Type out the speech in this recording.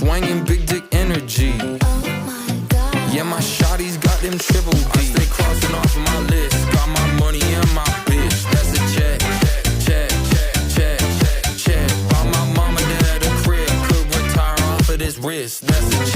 swinging big dick energy. Yeah, my shawty's got them triple D. I stay crossing off of my list. Got my money and my bitch. That's a check, check, check, check, check. Bought my mama that at a crib. Could retire off of this wrist. That's a check.